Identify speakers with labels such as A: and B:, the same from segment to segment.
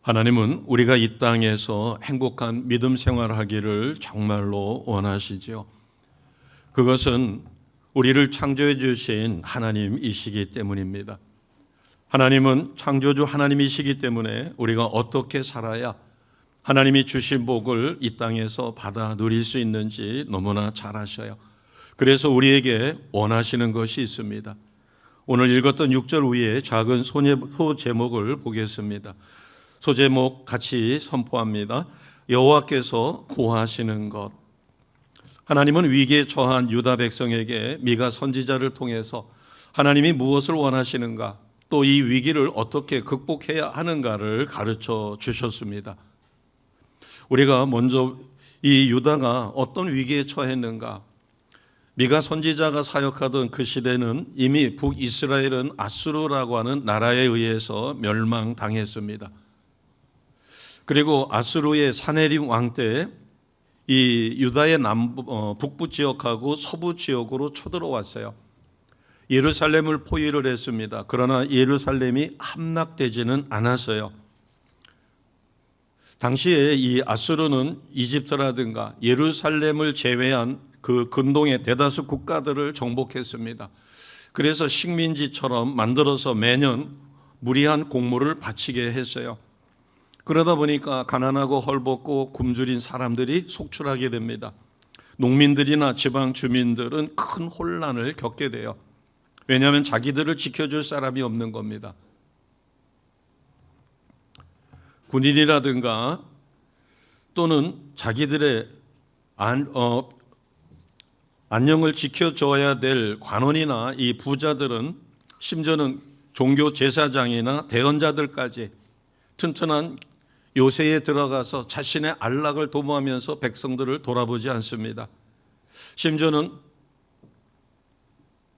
A: 하나님은 우리가 이 땅에서 행복한 믿음 생활하기를 정말로 원하시지요. 그것은 우리를 창조해 주신 하나님이시기 때문입니다. 하나님은 창조주 하나님이시기 때문에 우리가 어떻게 살아야 하나님이 주신 복을 이 땅에서 받아 누릴 수 있는지 너무나 잘 아셔요. 그래서 우리에게 원하시는 것이 있습니다. 오늘 읽었던 6절 위에 작은 소제목을 보겠습니다. 소제목 같이 선포합니다. 여호와께서 구하시는 것. 하나님은 위기에 처한 유다 백성에게 미가 선지자를 통해서 하나님이 무엇을 원하시는가, 또 이 위기를 어떻게 극복해야 하는가를 가르쳐 주셨습니다. 우리가 먼저 이 유다가 어떤 위기에 처했는가, 미가 선지자가 사역하던 그 시대는 이미 북이스라엘은 아수르라고 하는 나라에 의해서 멸망당했습니다. 그리고 아수르의 사네립 왕 때 이 유다의 북부 지역하고 서부 지역으로 쳐들어왔어요. 예루살렘을 포위를 했습니다. 그러나 예루살렘이 함락되지는 않았어요. 당시에 이 아수르는 이집트라든가 예루살렘을 제외한 그 근동의 대다수 국가들을 정복했습니다. 그래서 식민지처럼 만들어서 매년 무리한 공물을 바치게 했어요. 그러다 보니까 가난하고 헐벗고 굶주린 사람들이 속출하게 됩니다. 농민들이나 지방 주민들은 큰 혼란을 겪게 돼요. 왜냐하면 자기들을 지켜줄 사람이 없는 겁니다. 군인이라든가 또는 자기들의 안녕을 지켜줘야 될 관원이나 이 부자들은, 심지어는 종교 제사장이나 대언자들까지 튼튼한 요새에 들어가서 자신의 안락을 도모하면서 백성들을 돌아보지 않습니다. 심지어는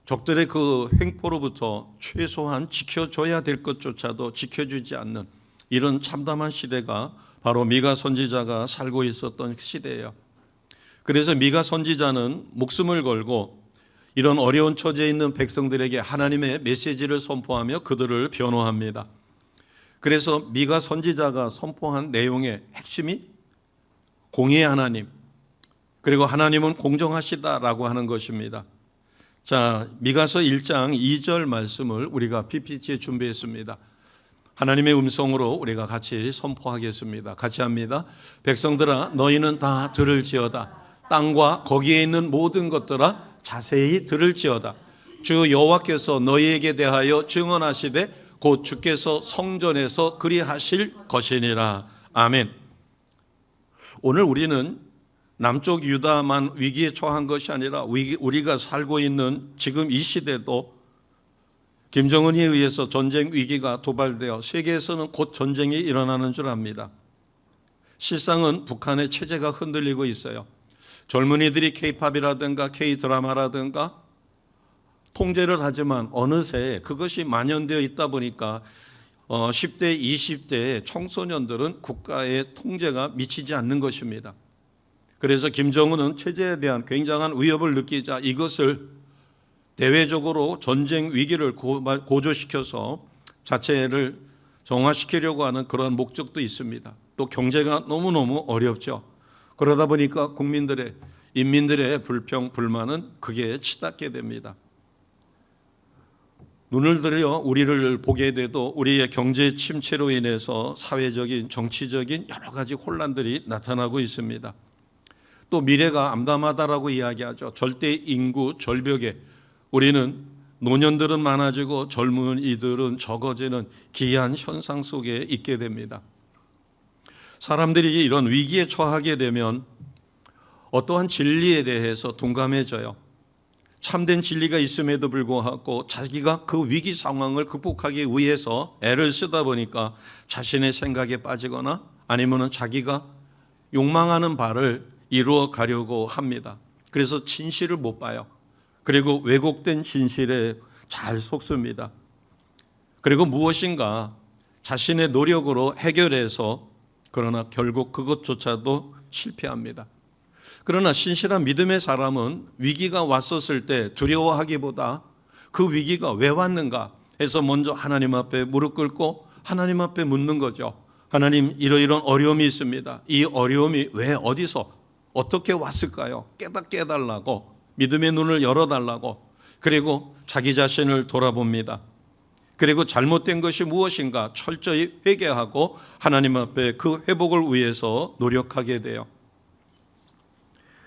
A: 적들의 그 횡포로부터 최소한 지켜줘야 될 것조차도 지켜주지 않는 이런 참담한 시대가 바로 미가 선지자가 살고 있었던 시대예요. 그래서 미가 선지자는 목숨을 걸고 이런 어려운 처지에 있는 백성들에게 하나님의 메시지를 선포하며 그들을 변호합니다. 그래서 미가 선지자가 선포한 내용의 핵심이 공의의 하나님, 그리고 하나님은 공정하시다라고 하는 것입니다. 자, 미가서 1장 2절 말씀을 우리가 PPT에 준비했습니다. 하나님의 음성으로 우리가 같이 선포하겠습니다. 같이 합니다. 백성들아, 너희는 다 들을지어다. 땅과 거기에 있는 모든 것들아, 자세히 들을지어다. 주 여호와께서 너희에게 대하여 증언하시되 곧 주께서 성전에서 그리하실 것이니라. 아멘. 오늘 우리는 남쪽 유다만 위기에 처한 것이 아니라 우리가 살고 있는 지금 이 시대도 김정은에 의해서 전쟁 위기가 도발되어 세계에서는 곧 전쟁이 일어나는 줄 압니다. 실상은 북한의 체제가 흔들리고 있어요. 젊은이들이 K-팝이라든가 K-드라마라든가 통제를 하지만 어느새 그것이 만연되어 있다 보니까 10대, 20대 청소년들은 국가의 통제가 미치지 않는 것입니다. 그래서 김정은은 체제에 대한 굉장한 위협을 느끼자 이것을 대외적으로 전쟁 위기를 고조시켜서 자체를 정화시키려고 하는 그런 목적도 있습니다. 또 경제가 너무너무 어렵죠. 그러다 보니까 인민들의 불평, 불만은 그게 치닫게 됩니다. 눈을 들여 우리를 보게 돼도 우리의 경제 침체로 인해서 사회적인, 정치적인 여러 가지 혼란들이 나타나고 있습니다. 또 미래가 암담하다라고 이야기하죠. 절대 인구 절벽에 우리는 노년들은 많아지고 젊은이들은 적어지는 기이한 현상 속에 있게 됩니다. 사람들이 이런 위기에 처하게 되면 어떠한 진리에 대해서 둔감해져요. 참된 진리가 있음에도 불구하고 자기가 그 위기 상황을 극복하기 위해서 애를 쓰다 보니까 자신의 생각에 빠지거나 아니면 자기가 욕망하는 바를 이루어 가려고 합니다. 그래서 진실을 못 봐요. 그리고 왜곡된 진실에 잘 속습니다. 그리고 무엇인가 자신의 노력으로 해결해서 그러나 결국 그것조차도 실패합니다. 그러나 신실한 믿음의 사람은 위기가 왔었을 때 두려워하기보다 그 위기가 왜 왔는가 해서 먼저 하나님 앞에 무릎 꿇고 하나님 앞에 묻는 거죠. 하나님, 이러이러한 어려움이 있습니다. 이 어려움이 왜 어디서 어떻게 왔을까요? 깨달라고, 믿음의 눈을 열어달라고, 그리고 자기 자신을 돌아봅니다. 그리고 잘못된 것이 무엇인가 철저히 회개하고 하나님 앞에 그 회복을 위해서 노력하게 돼요.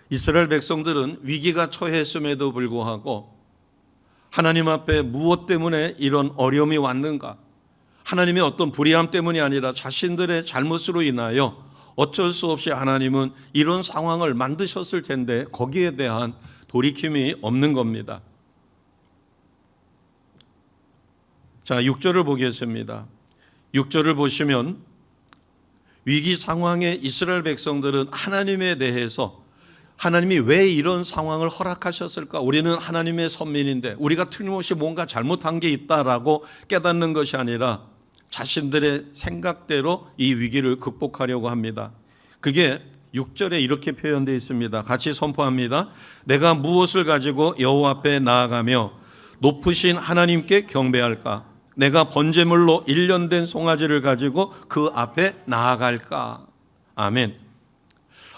A: 이스라엘 백성들은 위기가 처했음에도 불구하고 하나님 앞에 무엇 때문에 이런 어려움이 왔는가? 하나님의 어떤 불의함 때문이 아니라 자신들의 잘못으로 인하여 어쩔 수 없이 하나님은 이런 상황을 만드셨을 텐데 거기에 대한 돌이킴이 없는 겁니다. 자, 6절을 보겠습니다. 6절을 보시면 위기 상황에 이스라엘 백성들은 하나님에 대해서 하나님이 왜 이런 상황을 허락하셨을까? 우리는 하나님의 선민인데 우리가 틀림없이 뭔가 잘못한 게 있다라고 깨닫는 것이 아니라 자신들의 생각대로 이 위기를 극복하려고 합니다. 그게 6절에 이렇게 표현되어 있습니다. 같이 선포합니다. 내가 무엇을 가지고 여호와 앞에 나아가며 높으신 하나님께 경배할까? 내가 번제물로 1년 된 송아지를 가지고 그 앞에 나아갈까? 아멘.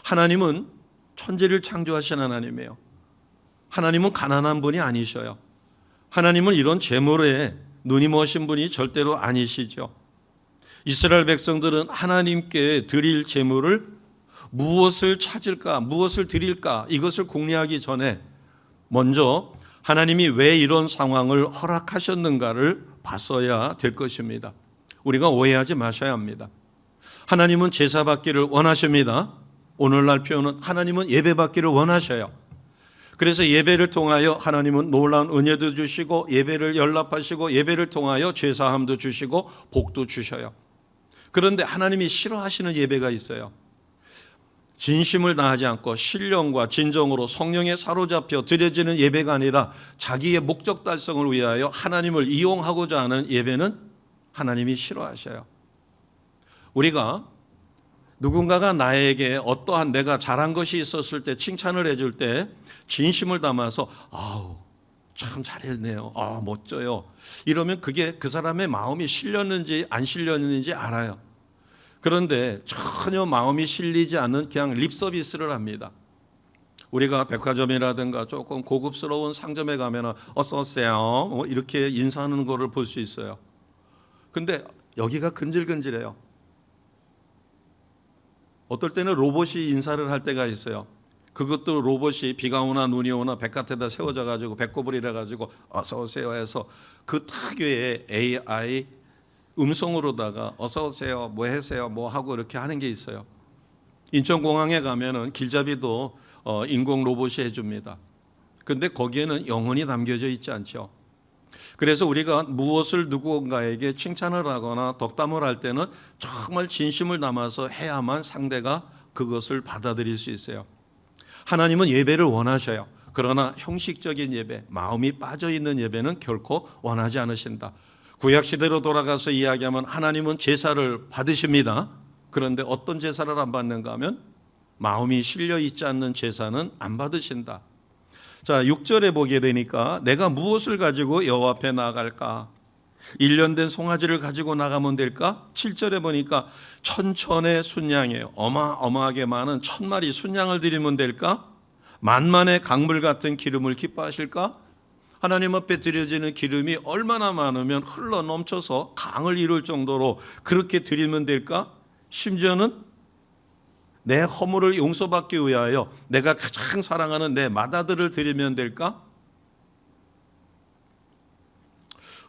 A: 하나님은 천지를 창조하신 하나님이에요. 하나님은 가난한 분이 아니셔요. 하나님은 이런 재물에 눈이 머신 분이 절대로 아니시죠. 이스라엘 백성들은 하나님께 드릴 재물을 무엇을 찾을까, 무엇을 드릴까, 이것을 궁리하기 전에 먼저 하나님이 왜 이런 상황을 허락하셨는가를 봤어야 될 것입니다. 우리가 오해하지 마셔야 합니다. 하나님은 제사 받기를 원하십니다. 오늘날 표현은 하나님은 예배 받기를 원하셔요. 그래서 예배를 통하여 하나님은 놀라운 은혜도 주시고 예배를 연락하시고 예배를 통하여 죄사함도 주시고 복도 주셔요. 그런데 하나님이 싫어하시는 예배가 있어요. 진심을 다하지 않고 신령과 진정으로 성령에 사로잡혀 드려지는 예배가 아니라 자기의 목적 달성을 위하여 하나님을 이용하고자 하는 예배는 하나님이 싫어하셔요. 우리가 누군가가 나에게 어떠한 내가 잘한 것이 있었을 때 칭찬을 해줄 때 진심을 담아서 아우 참 잘했네요. 멋져요. 이러면 그게 그 사람의 마음이 실렸는지 안 실렸는지 알아요. 그런데 전혀 마음이 실리지 않는 그냥 립 서비스를 합니다. 우리가 백화점이라든가 조금 고급스러운 상점에 가면 어서 오세요 이렇게 인사하는 거를 볼 수 있어요. 근데 여기가 근질근질해요. 어떨 때는 로봇이 인사를 할 때가 있어요. 그것도 로봇이 비가 오나 눈이 오나 백갓에다 세워져 가지고 배꼽을 해가지고 어서 오세요 해서 그 특유의 AI 음성으로다가 어서 오세요 뭐 하세요 뭐 하고 이렇게 하는 게 있어요. 인천공항에 가면은 길잡이도 인공 로봇이 해줍니다. 근데 거기에는 영혼이 담겨져 있지 않죠. 그래서 우리가 무엇을 누군가에게 칭찬을 하거나 덕담을 할 때는 정말 진심을 담아서 해야만 상대가 그것을 받아들일 수 있어요. 하나님은 예배를 원하셔요. 그러나 형식적인 예배, 마음이 빠져있는 예배는 결코 원하지 않으신다. 구약시대로 돌아가서 이야기하면 하나님은 제사를 받으십니다. 그런데 어떤 제사를 안 받는가 하면 마음이 실려 있지 않는 제사는 안 받으신다. 자, 6절에 보게 되니까 내가 무엇을 가지고 여호와 앞에 나아갈까? 1년 된 송아지를 가지고 나가면 될까? 7절에 보니까 천천의 순양이에요. 어마어마하게 많은 1000마리 순양을 드리면 될까? 만만의 강물 같은 기름을 기뻐하실까? 하나님 앞에 드려지는 기름이 얼마나 많으면 흘러 넘쳐서 강을 이룰 정도로 그렇게 드리면 될까? 심지어는 내 허물을 용서받기 위하여 내가 가장 사랑하는 내 맏아들을 드리면 될까?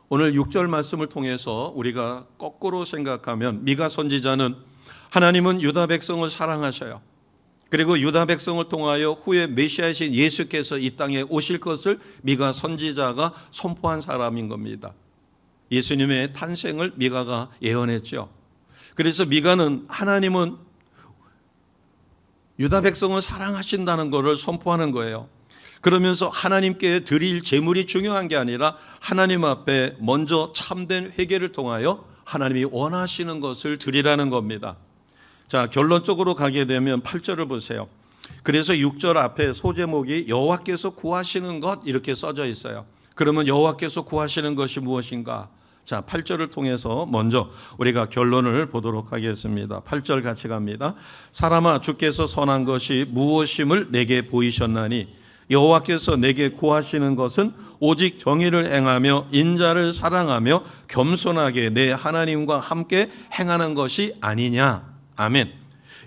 A: 오늘 6절 말씀을 통해서 우리가 거꾸로 생각하면 미가 선지자는 하나님은 유다 백성을 사랑하셔요. 그리고 유다 백성을 통하여 후에 메시아이신 예수께서 이 땅에 오실 것을 미가 선지자가 선포한 사람인 겁니다. 예수님의 탄생을 미가가 예언했죠. 그래서 미가는 하나님은 유다 백성을 사랑하신다는 것을 선포하는 거예요. 그러면서 하나님께 드릴 제물이 중요한 게 아니라 하나님 앞에 먼저 참된 회개를 통하여 하나님이 원하시는 것을 드리라는 겁니다. 자, 결론적으로 가게 되면 8절을 보세요. 그래서 6절 앞에 소제목이 여호와께서 구하시는 것 이렇게 써져 있어요. 그러면 여호와께서 구하시는 것이 무엇인가? 자, 8절을 통해서 먼저 우리가 결론을 보도록 하겠습니다. 8절 같이 갑니다. 사람아, 주께서 선한 것이 무엇임을 내게 보이셨나니 여호와께서 내게 구하시는 것은 오직 정의를 행하며 인자를 사랑하며 겸손하게 내 하나님과 함께 행하는 것이 아니냐. 아멘.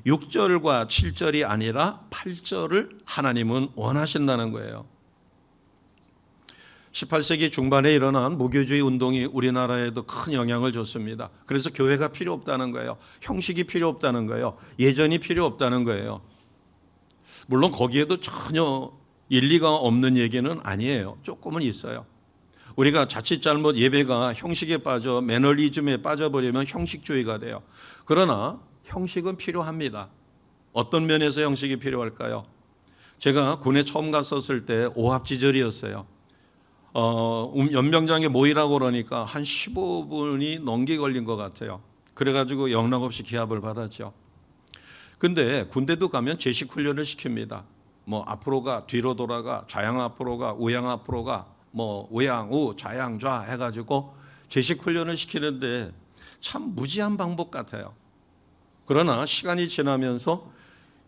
A: 6절과 7절이 아니라 8절을 하나님은 원하신다는 거예요. 18세기 중반에 일어난 무교주의 운동이 우리나라에도 큰 영향을 줬습니다. 그래서 교회가 필요 없다는 거예요. 형식이 필요 없다는 거예요. 예전이 필요 없다는 거예요. 물론 거기에도 전혀 일리가 없는 얘기는 아니에요. 조금은 있어요. 우리가 자칫 잘못 예배가 형식에 빠져 매너리즘에 빠져버리면 형식주의가 돼요. 그러나 형식은 필요합니다. 어떤 면에서 형식이 필요할까요? 제가 군에 처음 갔었을 때 오합지졸이었어요. 연병장에 모이라고 그러니까 한 15분이 넘게 걸린 것 같아요. 그래가지고 영락없이 기합을 받았죠. 근데 군대도 가면 제식 훈련을 시킵니다. 뭐 앞으로 가, 뒤로 돌아가, 좌양 앞으로 가, 우양 앞으로 가, 뭐 우양 우, 좌양 좌 해가지고 제식 훈련을 시키는데 참 무지한 방법 같아요. 그러나 시간이 지나면서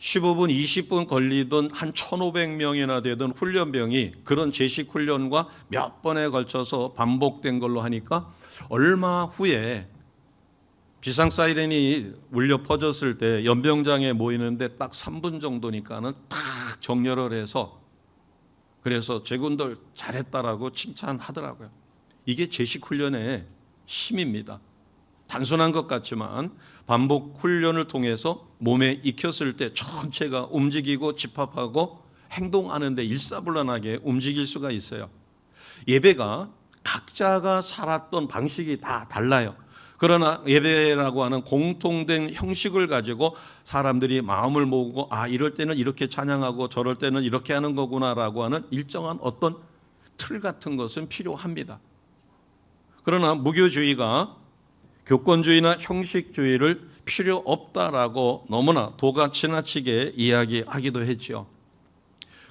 A: 15분, 20분 걸리던 한 1,500명이나 되던 훈련병이 그런 제식 훈련과 몇 번에 걸쳐서 반복된 걸로 하니까 얼마 후에 비상 사이렌이 울려 퍼졌을 때 연병장에 모이는데 딱 3분 정도니까는 딱 정렬을 해서 그래서 제군들 잘했다라고 칭찬하더라고요. 이게 제식 훈련의 힘입니다. 단순한 것 같지만 반복 훈련을 통해서 몸에 익혔을 때 전체가 움직이고 집합하고 행동하는데 일사불란하게 움직일 수가 있어요. 예배가 각자가 살았던 방식이 다 달라요. 그러나 예배라고 하는 공통된 형식을 가지고 사람들이 마음을 모으고 이럴 때는 이렇게 찬양하고 저럴 때는 이렇게 하는 거구나라고 하는 일정한 어떤 틀 같은 것은 필요합니다. 그러나 무교주의가 교권주의나 형식주의를 필요 없다라고 너무나 도가 지나치게 이야기하기도 했죠.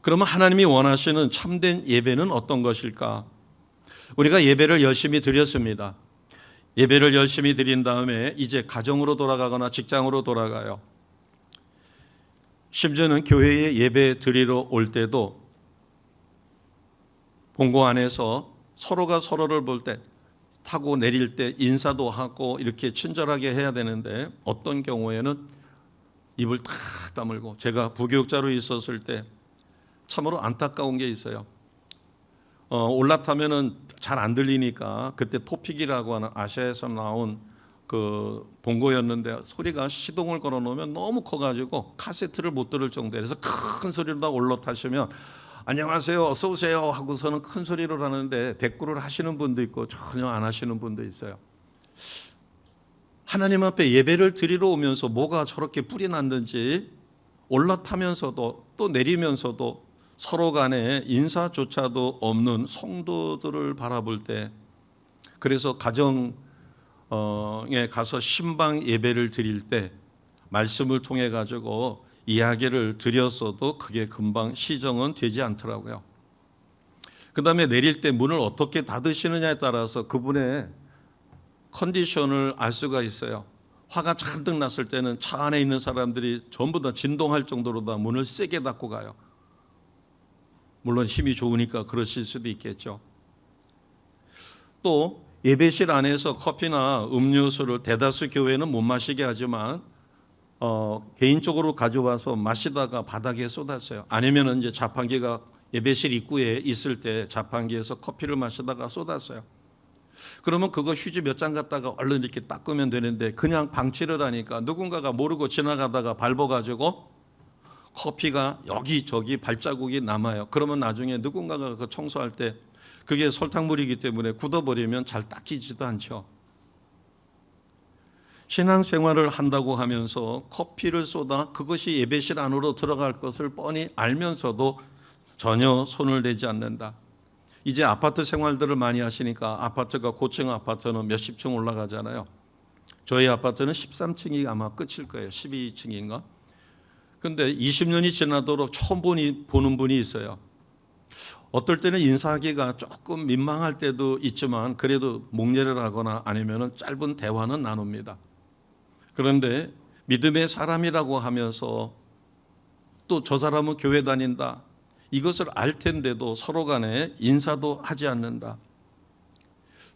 A: 그러면 하나님이 원하시는 참된 예배는 어떤 것일까? 우리가 예배를 열심히 드렸습니다. 예배를 열심히 드린 다음에 이제 가정으로 돌아가거나 직장으로 돌아가요. 심지어는 교회에 예배 드리러 올 때도 본고 안에서 서로가 서로를 볼 때 타고 내릴 때 인사도 하고 이렇게 친절하게 해야 되는데 어떤 경우에는 입을 탁 다물고 제가 부교육자로 있었을 때 참으로 안타까운 게 있어요. 올라타면은 잘 안 들리니까 그때 토픽이라고 하는 아시아에서 나온 그 본고였는데 소리가 시동을 걸어 놓으면 너무 커가지고 카세트를 못 들을 정도예요. 그래서 큰 소리로 다 올라타시면 안녕하세요 어서 오세요 하고서는 큰 소리로 하는데 대꾸를 하시는 분도 있고 전혀 안 하시는 분도 있어요. 하나님 앞에 예배를 드리러 오면서 뭐가 저렇게 뿔이 났는지 올라타면서도 또 내리면서도 서로 간에 인사조차도 없는 성도들을 바라볼 때 그래서 가정에 가서 신방 예배를 드릴 때 말씀을 통해 가지고 이야기를 드렸어도 그게 금방 시정은 되지 않더라고요. 그 다음에 내릴 때 문을 어떻게 닫으시느냐에 따라서 그분의 컨디션을 알 수가 있어요. 화가 잔뜩 났을 때는 차 안에 있는 사람들이 전부 다 진동할 정도로 다 문을 세게 닫고 가요. 물론 힘이 좋으니까 그러실 수도 있겠죠. 또 예배실 안에서 커피나 음료수를 대다수 교회는 못 마시게 하지만 개인적으로 가져와서 마시다가 바닥에 쏟았어요. 아니면 이제 자판기가 예배실 입구에 있을 때 자판기에서 커피를 마시다가 쏟았어요. 그러면 그거 휴지 몇 장 갖다가 얼른 이렇게 닦으면 되는데 그냥 방치를 하니까 누군가가 모르고 지나가다가 밟아가지고 커피가 여기저기 발자국이 남아요. 그러면 나중에 누군가가 그 청소할 때 그게 설탕물이기 때문에 굳어버리면 잘 닦이지도 않죠. 신앙생활을 한다고 하면서 커피를 쏟아 그것이 예배실 안으로 들어갈 것을 뻔히 알면서도 전혀 손을 대지 않는다. 이제 아파트 생활들을 많이 하시니까 아파트가 고층 아파트는 몇십 층 올라가잖아요. 저희 아파트는 13층이 아마 끝일 거예요. 12층인가? 근데 20년이 지나도록 처음 보는 분이 있어요. 어떨 때는 인사하기가 조금 민망할 때도 있지만 그래도 목례를 하거나 아니면 짧은 대화는 나눕니다. 그런데 믿음의 사람이라고 하면서 또 저 사람은 교회 다닌다, 이것을 알 텐데도 서로 간에 인사도 하지 않는다.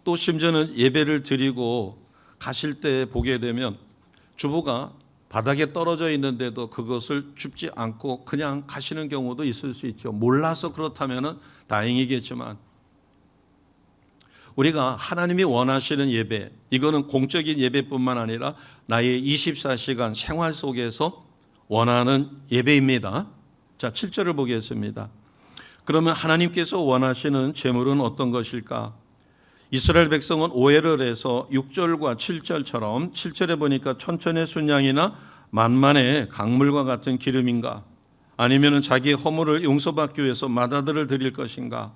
A: 또 심지어는 예배를 드리고 가실 때 보게 되면 주보가 바닥에 떨어져 있는데도 그것을 줍지 않고 그냥 가시는 경우도 있을 수 있죠. 몰라서 그렇다면 다행이겠지만, 우리가 하나님이 원하시는 예배, 이거는 공적인 예배뿐만 아니라 나의 24시간 생활 속에서 원하는 예배입니다. 자, 7절을 보겠습니다. 그러면 하나님께서 원하시는 제물은 어떤 것일까? 이스라엘 백성은 오해를 해서 6절과 7절처럼 7절에 보니까 천천의 순양이나 만만의 강물과 같은 기름인가? 아니면 자기의 허물을 용서받기 위해서 마다들을 드릴 것인가?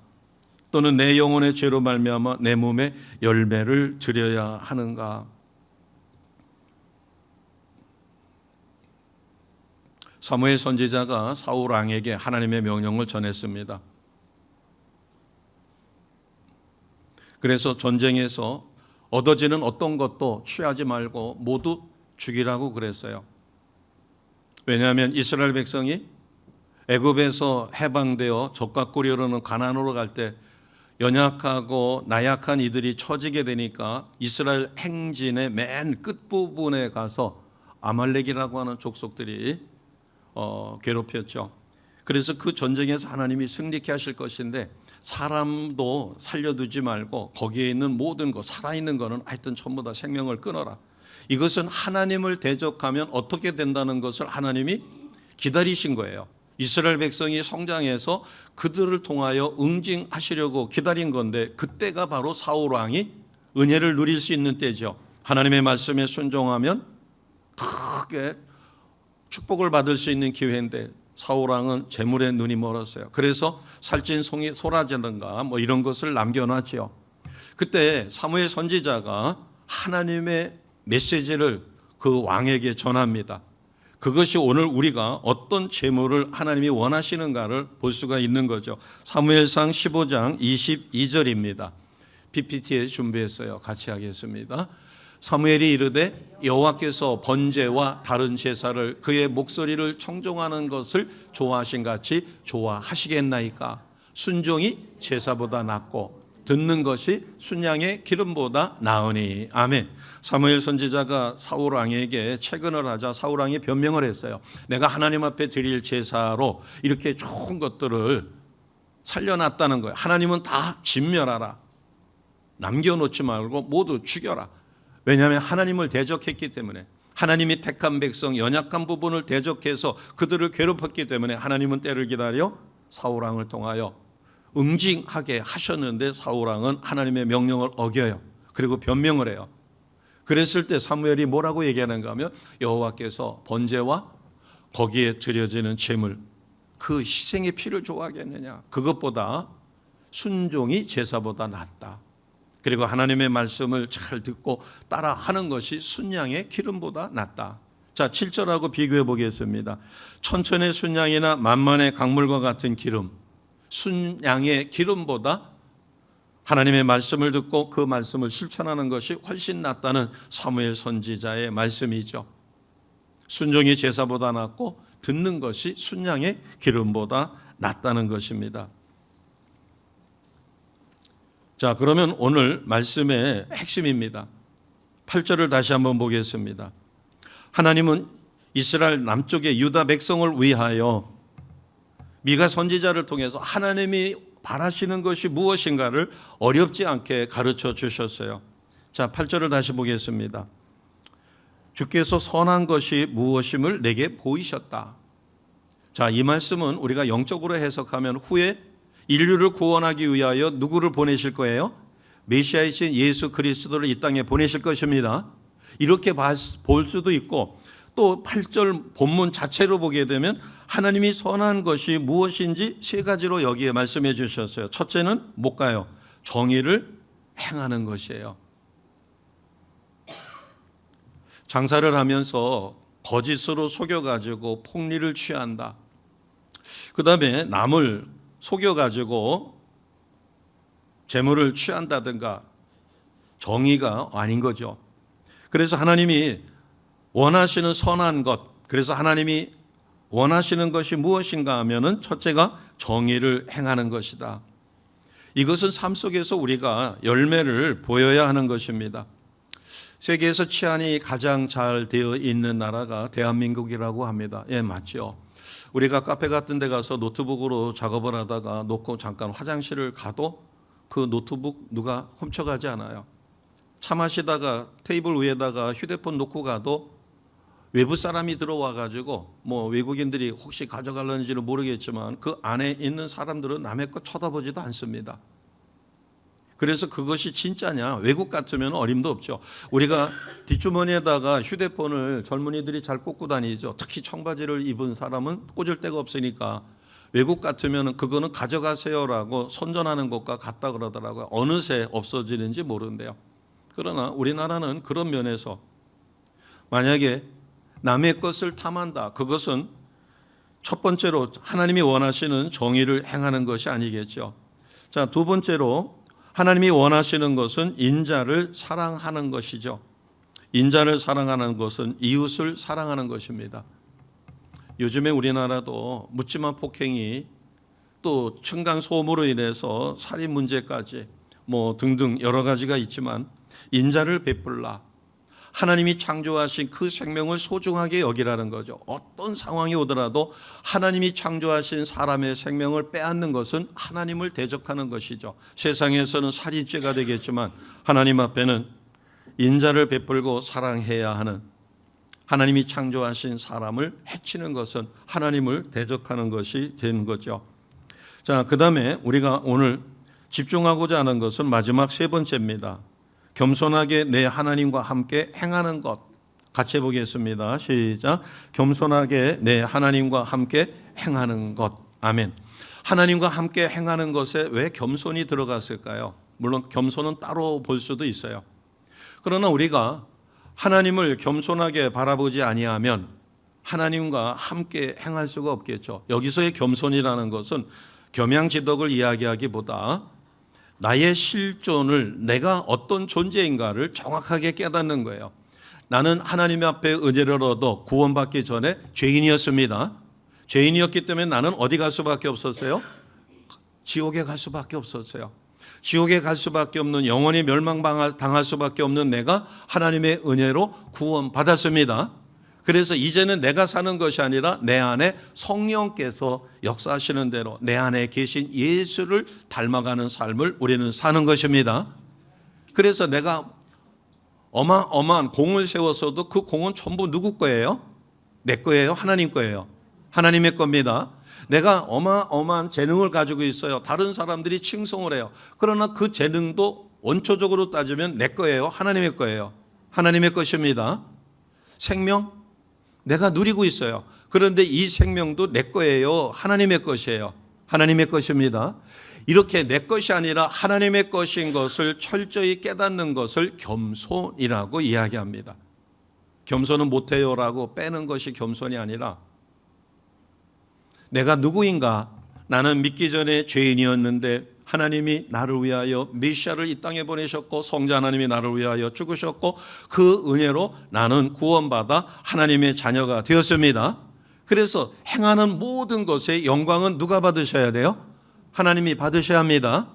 A: 또는 내 영혼의 죄로 말미암아 내 몸에 열매를 드려야 하는가? 사무엘 선지자가 사울 왕에게 하나님의 명령을 전했습니다. 그래서 전쟁에서 얻어지는 어떤 것도 취하지 말고 모두 죽이라고 그랬어요. 왜냐하면 이스라엘 백성이 애굽에서 해방되어 적과 꿀이 흐르는 가나안으로 갈 때 연약하고 나약한 이들이 처지게 되니까 이스라엘 행진의 맨 끝부분에 가서 아말렉이라고 하는 족속들이 괴롭혔죠. 그래서 그 전쟁에서 하나님이 승리케 하실 것인데 사람도 살려두지 말고 거기에 있는 모든 것, 살아있는 거는 하여튼 전부 다 생명을 끊어라. 이것은 하나님을 대적하면 어떻게 된다는 것을 하나님이 기다리신 거예요. 이스라엘 백성이 성장해서 그들을 통하여 응징하시려고 기다린 건데, 그때가 바로 사울 왕이 은혜를 누릴 수 있는 때죠. 하나님의 말씀에 순종하면 크게 축복을 받을 수 있는 기회인데 사울 왕은 재물에 눈이 멀었어요. 그래서 살찐 송이 소라제든가 뭐 이런 것을 남겨놨죠. 그때 사무엘 선지자가 하나님의 메시지를 그 왕에게 전합니다. 그것이 오늘 우리가 어떤 재물을 하나님이 원하시는가를 볼 수가 있는 거죠. 사무엘상 15장 22절입니다. PPT에 준비했어요. 같이 하겠습니다. 사무엘이 이르되 여호와께서 번제와 다른 제사를 그의 목소리를 청종하는 것을 좋아하신 같이 좋아하시겠나이까? 순종이 제사보다 낫고 듣는 것이 순양의 기름보다 나으니. 아멘. 사무엘 선지자가 사울 왕에게 채근을 하자 사울 왕이 변명을 했어요. 내가 하나님 앞에 드릴 제사로 이렇게 좋은 것들을 살려놨다는 거예요. 하나님은 다 진멸하라, 남겨놓지 말고 모두 죽여라. 왜냐하면 하나님을 대적했기 때문에, 하나님이 택한 백성 연약한 부분을 대적해서 그들을 괴롭혔기 때문에 하나님은 때를 기다려 사울 왕을 통하여 응징하게 하셨는데 사울 왕은 하나님의 명령을 어겨요. 그리고 변명을 해요. 그랬을 때 사무엘이 뭐라고 얘기하는가 하면 여호와께서 번제와 거기에 드려지는 제물, 그 희생의 피를 좋아하겠느냐? 그것보다 순종이 제사보다 낫다. 그리고 하나님의 말씀을 잘 듣고 따라하는 것이 순양의 기름보다 낫다. 자, 7절하고 비교해 보겠습니다. 천천의 순양이나 만만의 강물과 같은 기름, 순양의 기름보다 하나님의 말씀을 듣고 그 말씀을 실천하는 것이 훨씬 낫다는 사무엘 선지자의 말씀이죠. 순종이 제사보다 낫고 듣는 것이 순양의 기름보다 낫다는 것입니다. 자, 그러면 오늘 말씀의 핵심입니다. 8절을 다시 한번 보겠습니다. 하나님은 이스라엘 남쪽의 유다 백성을 위하여 미가 선지자를 통해서 하나님이 바라시는 것이 무엇인가를 어렵지 않게 가르쳐 주셨어요. 자, 8절을 다시 보겠습니다. 주께서 선한 것이 무엇임을 내게 보이셨다. 자, 이 말씀은 우리가 영적으로 해석하면 후에 인류를 구원하기 위하여 누구를 보내실 거예요? 메시아이신 예수 그리스도를 이 땅에 보내실 것입니다. 이렇게 볼 수도 있고, 또 8절 본문 자체로 보게 되면 하나님이 선한 것이 무엇인지 세 가지로 여기에 말씀해 주셨어요. 첫째는 뭘까요? 정의를 행하는 것이에요. 장사를 하면서 거짓으로 속여가지고 폭리를 취한다. 그 다음에 남을 속여가지고 재물을 취한다든가 정의가 아닌 거죠. 그래서 하나님이 원하시는 선한 것, 그래서 하나님이 원하시는 것이 무엇인가 하면은 첫째가 정의를 행하는 것이다. 이것은 삶 속에서 우리가 열매를 보여야 하는 것입니다. 세계에서 치안이 가장 잘 되어 있는 나라가 대한민국이라고 합니다. 예, 맞죠. 우리가 카페 같은 데 가서 노트북으로 작업을 하다가 놓고 잠깐 화장실을 가도 그 노트북 누가 훔쳐가지 않아요. 차 마시다가 테이블 위에다가 휴대폰 놓고 가도 외부 사람이 들어와 가지고 뭐 외국인들이 혹시 가져갈는지는 모르겠지만 그 안에 있는 사람들은 남의 것 쳐다보지도 않습니다. 그래서 그것이 진짜냐? 외국 같으면 어림도 없죠. 우리가 뒷주머니에다가 휴대폰을 젊은이들이 잘 꽂고 다니죠. 특히 청바지를 입은 사람은 꽂을 데가 없으니까. 외국 같으면 그거는 가져가세요라고 선전하는 것과 같다 그러더라고요. 어느새 없어지는지 모르는데요. 그러나 우리나라는 그런 면에서 만약에 남의 것을 탐한다. 그것은 첫 번째로 하나님이 원하시는 정의를 행하는 것이 아니겠죠. 자, 두 번째로 하나님이 원하시는 것은 인자를 사랑하는 것이죠. 인자를 사랑하는 것은 이웃을 사랑하는 것입니다. 요즘에 우리나라도 묻지마 폭행이 또 층간소음으로 인해서 살인 문제까지 뭐 등등 여러 가지가 있지만 인자를 베풀라. 하나님이 창조하신 그 생명을 소중하게 여기라는 거죠. 어떤 상황이 오더라도 하나님이 창조하신 사람의 생명을 빼앗는 것은 하나님을 대적하는 것이죠. 세상에서는 살인죄가 되겠지만 하나님 앞에는 인자를 베풀고 사랑해야 하는, 하나님이 창조하신 사람을 해치는 것은 하나님을 대적하는 것이 되는 거죠. 자, 그다음에 우리가 오늘 집중하고자 하는 것은 마지막 세 번째입니다. 겸손하게 내 하나님과 함께 행하는 것. 같이 해보겠습니다. 시작. 겸손하게 내 하나님과 함께 행하는 것. 아멘. 하나님과 함께 행하는 것에 왜 겸손이 들어갔을까요? 물론 겸손은 따로 볼 수도 있어요. 그러나 우리가 하나님을 겸손하게 바라보지 아니하면 하나님과 함께 행할 수가 없겠죠. 여기서의 겸손이라는 것은 겸양지덕을 이야기하기보다 나의 실존을, 내가 어떤 존재인가를 정확하게 깨닫는 거예요. 나는 하나님 앞에 은혜를 얻어 구원받기 전에 죄인이었습니다. 죄인이었기 때문에 나는 어디 갈 수밖에 없었어요? 지옥에 갈 수밖에 없었어요. 지옥에 갈 수밖에 없는, 영원히 멸망당할 수밖에 없는 내가 하나님의 은혜로 구원받았습니다. 그래서 이제는 내가 사는 것이 아니라 내 안에 성령께서 역사하시는 대로 내 안에 계신 예수를 닮아가는 삶을 우리는 사는 것입니다. 그래서 내가 어마어마한 공을 세웠어도 그 공은 전부 누구 거예요? 내 거예요? 하나님 거예요? 하나님의 겁니다. 내가 어마어마한 재능을 가지고 있어요. 다른 사람들이 칭송을 해요. 그러나 그 재능도 원초적으로 따지면 내 거예요? 하나님의 거예요? 하나님의 것입니다. 생명? 내가 누리고 있어요. 그런데 이 생명도 내 거예요? 하나님의 것이에요? 하나님의 것입니다. 이렇게 내 것이 아니라 하나님의 것인 것을 철저히 깨닫는 것을 겸손이라고 이야기합니다. 겸손은 못해요라고 빼는 것이 겸손이 아니라 내가 누구인가? 나는 믿기 전에 죄인이었는데 하나님이 나를 위하여 메시아를 이 땅에 보내셨고 성자 하나님이 나를 위하여 죽으셨고 그 은혜로 나는 구원받아 하나님의 자녀가 되었습니다. 그래서 행하는 모든 것의 영광은 누가 받으셔야 돼요? 하나님이 받으셔야 합니다.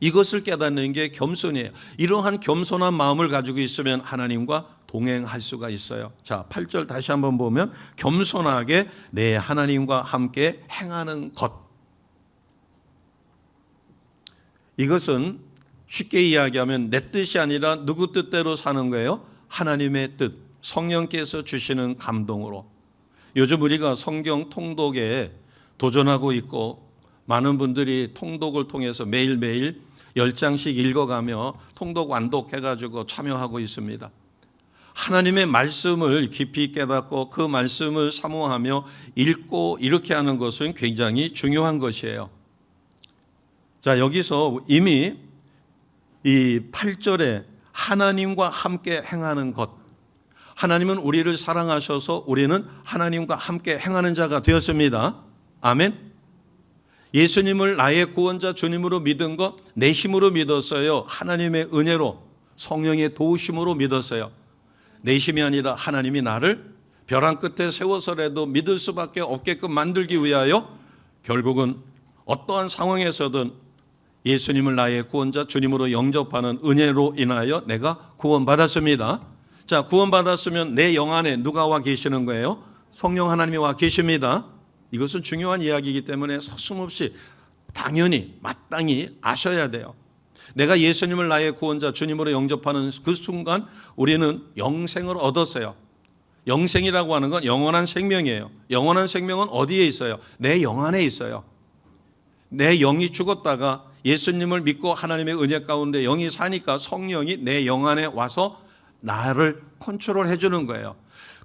A: 이것을 깨닫는 게 겸손이에요. 이러한 겸손한 마음을 가지고 있으면 하나님과 동행할 수가 있어요. 자, 8절 다시 한번 보면 겸손하게 내 하나님과 함께 행하는 것. 이것은 쉽게 이야기하면 내 뜻이 아니라 누구 뜻대로 사는 거예요? 하나님의 뜻, 성령께서 주시는 감동으로. 요즘 우리가 성경 통독에 도전하고 있고 많은 분들이 통독을 통해서 매일매일 10장씩 읽어가며 통독 완독해가지고 참여하고 있습니다. 하나님의 말씀을 깊이 깨닫고 그 말씀을 사모하며 읽고 이렇게 하는 것은 굉장히 중요한 것이에요. 자, 여기서 이미 이 8절에 하나님과 함께 행하는 것. 하나님은 우리를 사랑하셔서 우리는 하나님과 함께 행하는 자가 되었습니다. 아멘. 예수님을 나의 구원자 주님으로 믿은 것 내 힘으로 믿었어요? 하나님의 은혜로 성령의 도우심으로 믿었어요? 내 힘이 아니라 하나님이 나를 벼랑 끝에 세워서라도 믿을 수밖에 없게끔 만들기 위하여 결국은 어떠한 상황에서든 예수님을 나의 구원자 주님으로 영접하는 은혜로 인하여 내가 구원받았습니다. 자, 구원받았으면 내 영 안에 누가 와 계시는 거예요? 성령 하나님이 와 계십니다. 이것은 중요한 이야기이기 때문에 서슴없이 당연히 마땅히 아셔야 돼요. 내가 예수님을 나의 구원자 주님으로 영접하는 그 순간 우리는 영생을 얻었어요. 영생이라고 하는 건 영원한 생명이에요. 영원한 생명은 어디에 있어요? 내 영 안에 있어요. 내 영이 죽었다가 예수님을 믿고 하나님의 은혜 가운데 영이 사니까 성령이 내 영 안에 와서 나를 컨트롤해 주는 거예요.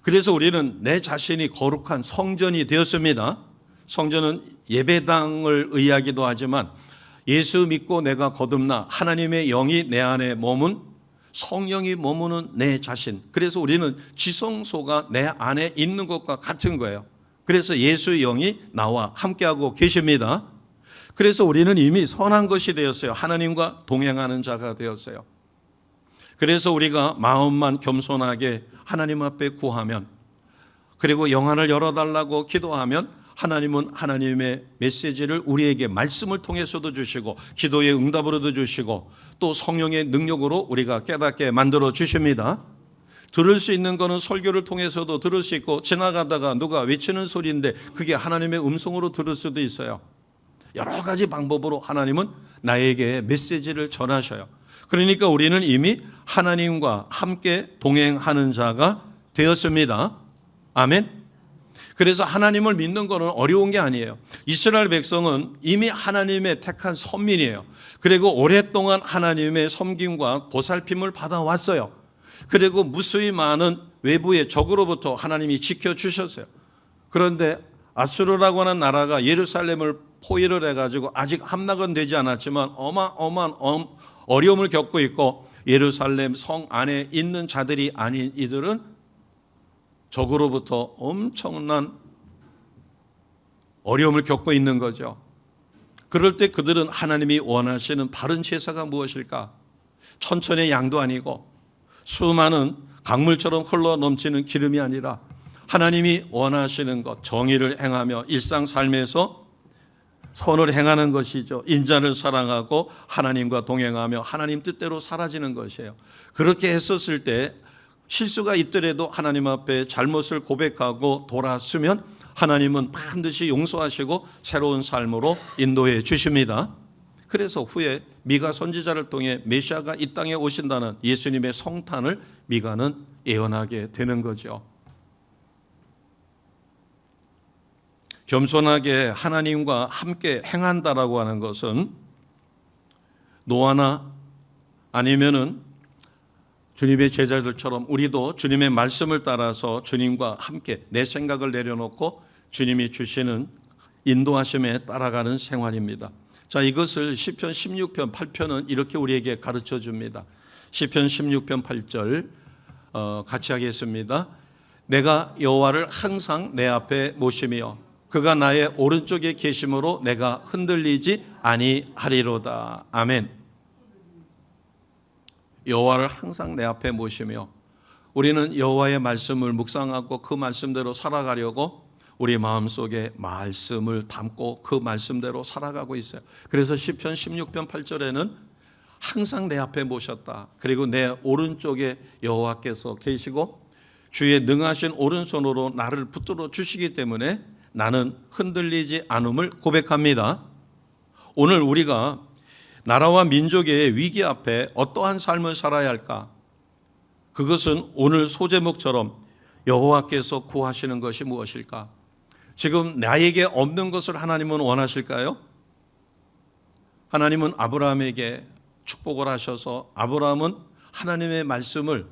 A: 그래서 우리는 내 자신이 거룩한 성전이 되었습니다. 성전은 예배당을 의하기도 하지만 예수 믿고 내가 거듭나 하나님의 영이 내 안에 머문 성령이 머무는 내 자신. 그래서 우리는 지성소가 내 안에 있는 것과 같은 거예요. 그래서 예수의 영이 나와 함께하고 계십니다. 그래서 우리는 이미 선한 것이 되었어요. 하나님과 동행하는 자가 되었어요. 그래서 우리가 마음만 겸손하게 하나님 앞에 구하면, 그리고 영안을 열어달라고 기도하면 하나님은 하나님의 메시지를 우리에게 말씀을 통해서도 주시고 기도의 응답으로도 주시고 또 성령의 능력으로 우리가 깨닫게 만들어 주십니다. 들을 수 있는 것은 설교를 통해서도 들을 수 있고 지나가다가 누가 외치는 소리인데 그게 하나님의 음성으로 들을 수도 있어요. 여러 가지 방법으로 하나님은 나에게 메시지를 전하셔요. 그러니까 우리는 이미 하나님과 함께 동행하는 자가 되었습니다. 아멘. 그래서 하나님을 믿는 것은 어려운 게 아니에요. 이스라엘 백성은 이미 하나님의 택한 선민이에요. 그리고 오랫동안 하나님의 섬김과 보살핌을 받아왔어요. 그리고 무수히 많은 외부의 적으로부터 하나님이 지켜주셨어요. 그런데 아수르라고 하는 나라가 예루살렘을 포위를 해가지고 아직 함락은 되지 않았지만 어마어마한 어려움을 겪고 있고, 예루살렘 성 안에 있는 자들이 아닌 이들은 적으로부터 엄청난 어려움을 겪고 있는 거죠. 그럴 때 그들은 하나님이 원하시는 바른 제사가 무엇일까? 천천의 양도 아니고 수많은 강물처럼 흘러 넘치는 기름이 아니라 하나님이 원하시는 것, 정의를 행하며 일상 삶에서 선을 행하는 것이죠. 인자를 사랑하고 하나님과 동행하며 하나님 뜻대로 사라지는 것이에요. 그렇게 했었을 때 실수가 있더라도 하나님 앞에 잘못을 고백하고 돌아서면 하나님은 반드시 용서하시고 새로운 삶으로 인도해 주십니다. 그래서 후에 미가 선지자를 통해 메시아가 이 땅에 오신다는 예수님의 성탄을 미가는 예언하게 되는 거죠. 겸손하게 하나님과 함께 행한다라고 하는 것은 노아나 아니면은 주님의 제자들처럼 우리도 주님의 말씀을 따라서 주님과 함께 내 생각을 내려놓고 주님이 주시는 인도하심에 따라가는 생활입니다. 자, 이것을 시편 16편 8편은 이렇게 우리에게 가르쳐 줍니다. 시편 16편 8절 같이 하겠습니다. 내가 여호와를 항상 내 앞에 모시며 그가 나의 오른쪽에 계심으로 내가 흔들리지 아니하리로다. 아멘. 여호와를 항상 내 앞에 모시며, 우리는 여호와의 말씀을 묵상하고 그 말씀대로 살아가려고 우리 마음속에 말씀을 담고 그 말씀대로 살아가고 있어요. 그래서 시편 16편 8절에는 항상 내 앞에 모셨다. 그리고 내 오른쪽에 여호와께서 계시고 주의 능하신 오른손으로 나를 붙들어 주시기 때문에 나는 흔들리지 않음을 고백합니다. 오늘 우리가 나라와 민족의 위기 앞에 어떠한 삶을 살아야 할까? 그것은 오늘 소제목처럼 여호와께서 구하시는 것이 무엇일까? 지금 나에게 없는 것을 하나님은 원하실까요? 하나님은 아브라함에게 축복을 하셔서 아브라함은 하나님의 말씀을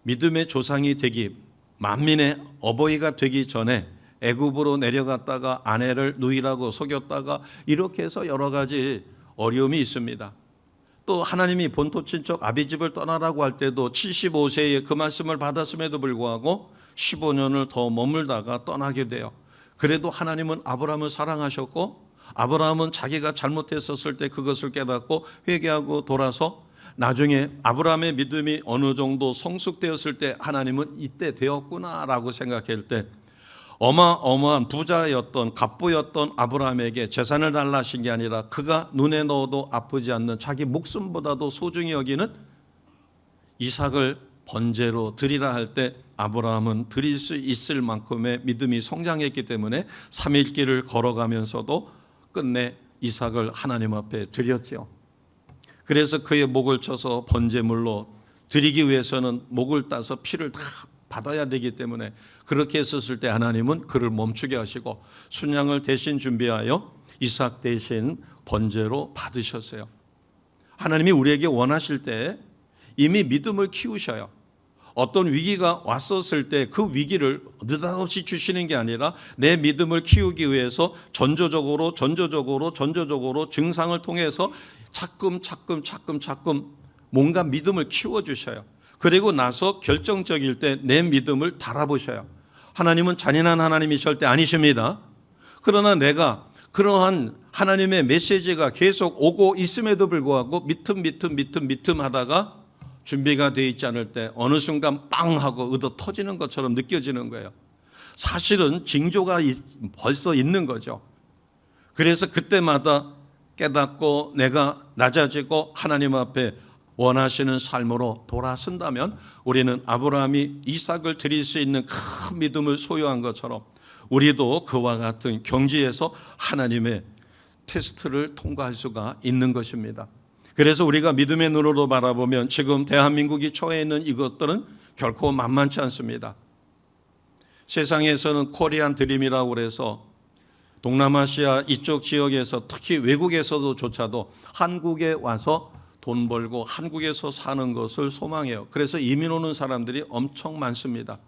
A: 믿음의 조상이 되기, 만민의 어버이가 되기 전에 애굽으로 내려갔다가 아내를 누이라고 속였다가 이렇게 해서 여러 가지 어려움이 있습니다. 또 하나님이 본토 친척 아비집을 떠나라고 할 때도 75세에 그 말씀을 받았음에도 불구하고 15년을 더 머물다가 떠나게 돼요. 그래도 하나님은 아브라함을 사랑하셨고 아브라함은 자기가 잘못했었을 때 그것을 깨닫고 회개하고 돌아서 나중에 아브라함의 믿음이 어느 정도 성숙되었을 때 하나님은 이때 되었구나라고 생각할 때 어마어마한 부자였던 갑부였던 아브라함에게 재산을 달라 하신 게 아니라 그가 눈에 넣어도 아프지 않는 자기 목숨보다도 소중히 여기는 이삭을 번제로 드리라 할 때 아브라함은 드릴 수 있을 만큼의 믿음이 성장했기 때문에 3일 길을 걸어가면서도 끝내 이삭을 하나님 앞에 드렸죠. 그래서 그의 목을 쳐서 번제물로 드리기 위해서는 목을 따서 피를 다 받아야 되기 때문에 그렇게 했었을 때 하나님은 그를 멈추게 하시고 순양을 대신 준비하여 이삭 대신 번제로 받으셨어요. 하나님이 우리에게 원하실 때 이미 믿음을 키우셔요. 어떤 위기가 왔었을 때 그 위기를 느닷없이 주시는 게 아니라 내 믿음을 키우기 위해서 전조적으로 증상을 통해서 차츰 뭔가 믿음을 키워주셔요. 그리고 나서 결정적일 때 내 믿음을 달아보셔요. 하나님은 잔인한 하나님이 절대 아니십니다. 그러나 내가 그러한 하나님의 메시지가 계속 오고 있음에도 불구하고 미틈 하다가 준비가 되어 있지 않을 때 어느 순간 빵 하고 얻어 터지는 것처럼 느껴지는 거예요. 사실은 징조가 벌써 있는 거죠. 그래서 그때마다 깨닫고 내가 낮아지고 하나님 앞에 원하시는 삶으로 돌아선다면 우리는 아브라함이 이삭을 드릴 수 있는 큰 믿음을 소유한 것처럼 우리도 그와 같은 경지에서 하나님의 테스트를 통과할 수가 있는 것입니다. 그래서 우리가 믿음의 눈으로 바라보면 지금 대한민국이 처해 있는 이것들은 결코 만만치 않습니다. 세상에서는 코리안 드림이라고 그래서 동남아시아 이쪽 지역에서 특히 외국에서도조차도 한국에 와서 돈 벌고 한국에서 사는 것을 소망해요. 그래서 이민 오는 사람들이 엄청 많습니다.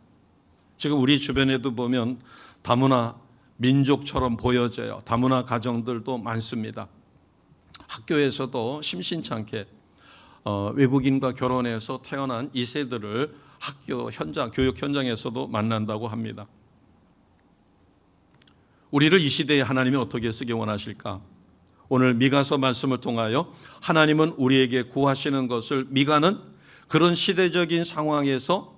A: 지금 우리 주변에도 보면 다문화 민족처럼 보여져요. 다문화 가정들도 많습니다. 학교에서도 심심찮게 외국인과 결혼해서 태어난 2세들을 학교 현장, 교육 현장에서도 만난다고 합니다. 우리를 이 시대에 하나님이 어떻게 쓰기 원하실까? 오늘 미가서 말씀을 통하여 하나님은 우리에게 구하시는 것을 미가는 그런 시대적인 상황에서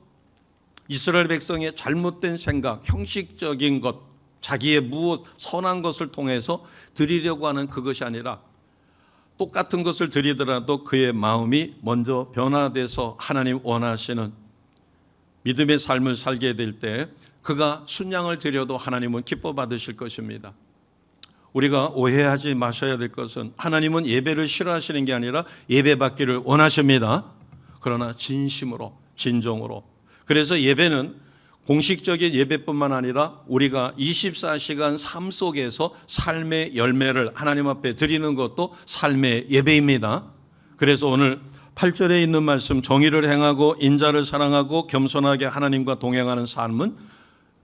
A: 이스라엘 백성의 잘못된 생각, 형식적인 것, 자기의 무엇 선한 것을 통해서 드리려고 하는 그것이 아니라 똑같은 것을 드리더라도 그의 마음이 먼저 변화돼서 하나님 원하시는 믿음의 삶을 살게 될 때 그가 순양을 드려도 하나님은 기뻐 받으실 것입니다. 우리가 오해하지 마셔야 될 것은 하나님은 예배를 싫어하시는 게 아니라 예배받기를 원하십니다. 그러나 진심으로 진정으로. 그래서 예배는 공식적인 예배뿐만 아니라 우리가 24시간 삶 속에서 삶의 열매를 하나님 앞에 드리는 것도 삶의 예배입니다. 그래서 오늘 8절에 있는 말씀 정의를 행하고 인자를 사랑하고 겸손하게 하나님과 동행하는 삶은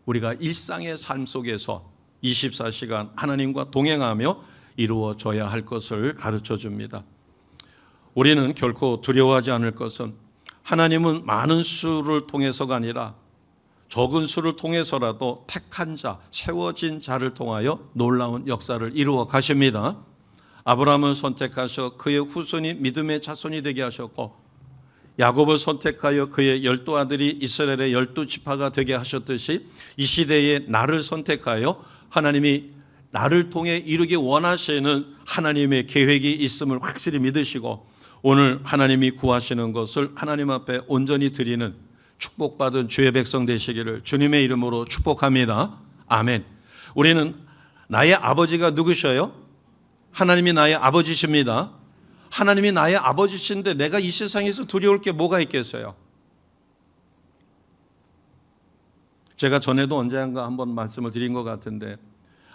A: 우리가 일상의 삶 속에서 24시간 하나님과 동행하며 이루어져야 할 것을 가르쳐 줍니다. 우리는 결코 두려워하지 않을 것은 하나님은 많은 수를 통해서가 아니라 적은 수를 통해서라도 택한 자, 세워진 자를 통하여 놀라운 역사를 이루어 가십니다. 아브라함을 선택하셔 그의 후손이 믿음의 자손이 되게 하셨고 야곱을 선택하여 그의 12아들이 이스라엘의 12지파가 되게 하셨듯이 이 시대에 나를 선택하여 하나님이 나를 통해 이루기 원하시는 하나님의 계획이 있음을 확실히 믿으시고 오늘 하나님이 구하시는 것을 하나님 앞에 온전히 드리는 축복받은 주의 백성 되시기를 주님의 이름으로 축복합니다. 아멘. 우리는 나의 아버지가 누구셔요? 하나님이 나의 아버지십니다. 하나님이 나의 아버지신데 내가 이 세상에서 두려울 게 뭐가 있겠어요? 제가 전에도 언젠가 한번 말씀을 드린 것 같은데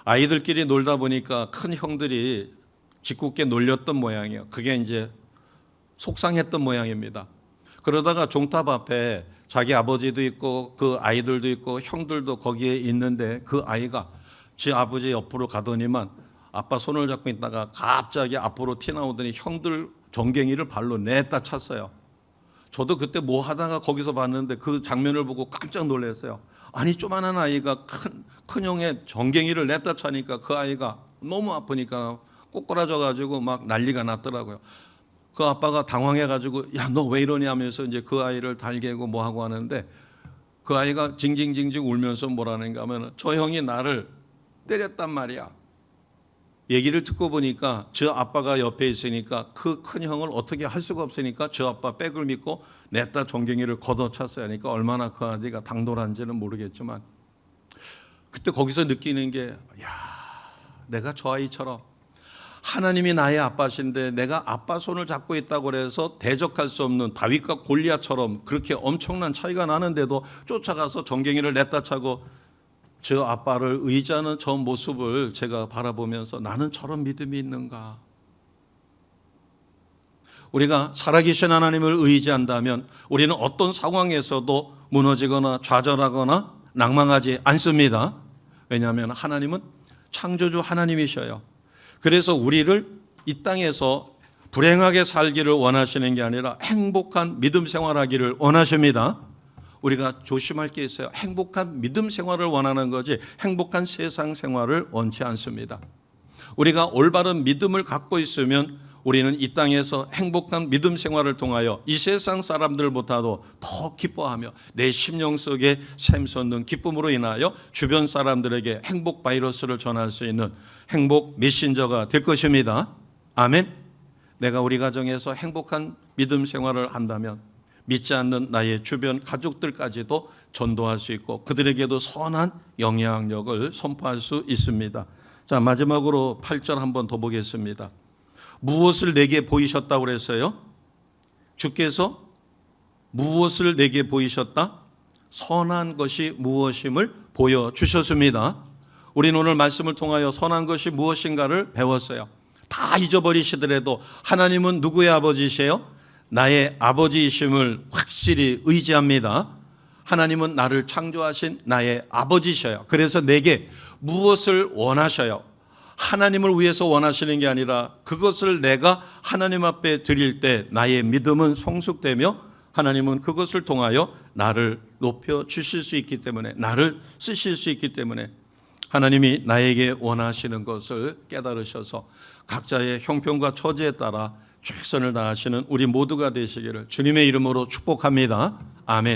A: 아이들끼리 놀다 보니까 큰 형들이 짓궂게 놀렸던 모양이에요. 그게 이제 속상했던 모양입니다. 그러다가 종탑 앞에 자기 아버지도 있고 그 아이들도 있고 형들도 거기에 있는데 그 아이가 지 아버지 옆으로 가더니만 아빠 손을 잡고 있다가 갑자기 앞으로 튀어나오더니 형들 정갱이를 발로 냈다 찼어요. 저도 그때 뭐 하다가 거기서 봤는데 그 장면을 보고 깜짝 놀랐어요. 아니 조만한 아이가 큰 형의 정갱이를 냈다 차니까 그 아이가 너무 아프니까 꼬꾸라져 가지고 막 난리가 났더라고요. 그 아빠가 당황해 가지고 야, 너 왜 이러냐 하면서 이제 그 아이를 달개고 뭐 하고 하는데 그 아이가 징징징징 울면서 뭐라는가 하면 저 형이 나를 때렸단 말이야. 얘기를 듣고 보니까 저 아빠가 옆에 있으니까 그 큰 형을 어떻게 할 수가 없으니까 저 아빠 백을 믿고 냈다 종갱이를 걷어찼어야 하니까 얼마나 그 아이가 당돌한지는 모르겠지만 그때 거기서 느끼는 게 야, 내가 저 아이처럼 하나님이 나의 아빠신데 내가 아빠 손을 잡고 있다고 그래서 대적할 수 없는 다윗과 골리앗처럼 그렇게 엄청난 차이가 나는데도 쫓아가서 정갱이를 냈다 차고 저 아빠를 의지하는 저 모습을 제가 바라보면서 나는 저런 믿음이 있는가. 우리가 살아계신 하나님을 의지한다면 우리는 어떤 상황에서도 무너지거나 좌절하거나 낭망하지 않습니다. 왜냐하면 하나님은 창조주 하나님이셔요. 그래서 우리를 이 땅에서 불행하게 살기를 원하시는 게 아니라 행복한 믿음 생활하기를 원하십니다. 우리가 조심할 게 있어요. 행복한 믿음 생활을 원하는 거지 행복한 세상 생활을 원치 않습니다. 우리가 올바른 믿음을 갖고 있으면 우리는 이 땅에서 행복한 믿음 생활을 통하여 이 세상 사람들보다도 더 기뻐하며 내 심령 속에 샘솟는 기쁨으로 인하여 주변 사람들에게 행복 바이러스를 전할 수 있는 행복 메신저가 될 것입니다. 아멘. 내가 우리 가정에서 행복한 믿음 생활을 한다면 믿지 않는 나의 주변 가족들까지도 전도할 수 있고 그들에게도 선한 영향력을 선포할 수 있습니다. 자, 마지막으로 8절 한번 더 보겠습니다. 무엇을 내게 보이셨다고 그랬어요? 주께서 무엇을 내게 보이셨다? 선한 것이 무엇임을 보여주셨습니다. 우리는 오늘 말씀을 통하여 선한 것이 무엇인가를 배웠어요. 다 잊어버리시더라도 하나님은 누구의 아버지시에요? 나의 아버지이심을 확실히 의지합니다. 하나님은 나를 창조하신 나의 아버지셔요. 그래서 내게 무엇을 원하셔요? 하나님을 위해서 원하시는 게 아니라 그것을 내가 하나님 앞에 드릴 때 나의 믿음은 성숙되며 하나님은 그것을 통하여 나를 높여 주실 수 있기 때문에 나를 쓰실 수 있기 때문에 하나님이 나에게 원하시는 것을 깨달으셔서 각자의 형편과 처지에 따라 최선을 다하시는 우리 모두가 되시기를 주님의 이름으로 축복합니다. 아멘.